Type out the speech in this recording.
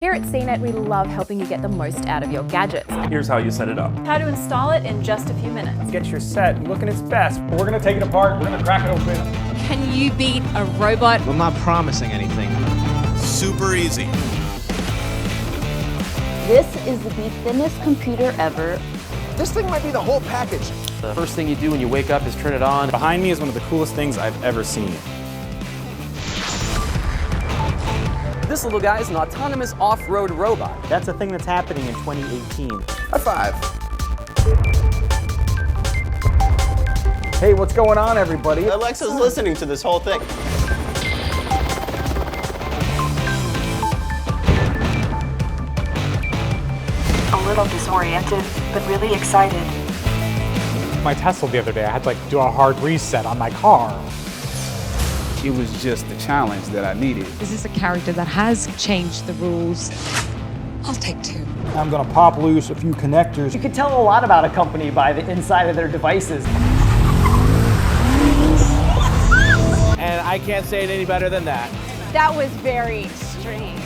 Here at CNET, we love helping you get the most out of your gadgets. Here's how you set it up. How to install it in just a few minutes. Get your set looking its best. We're gonna take it apart, we're gonna crack it open. Can you beat a robot? I'm not promising anything. Super easy. This is the thinnest computer ever. This thing might be the whole package. The first thing you do when you wake up is turn it on. Behind me is one of the coolest things I've ever seen. This little guy is an autonomous off-road robot. That's a thing that's happening in 2018. High five. Hey, what's going on, everybody? Alexa's listening to this whole thing. A little disoriented, but really excited. My Tesla the other day, I had to do a hard reset on my car. It was just the challenge that I needed. This is a character that has changed the rules. I'll take two. I'm gonna pop loose a few connectors. You can tell a lot about a company by the inside of their devices. And I can't say it any better than that. That was very strange.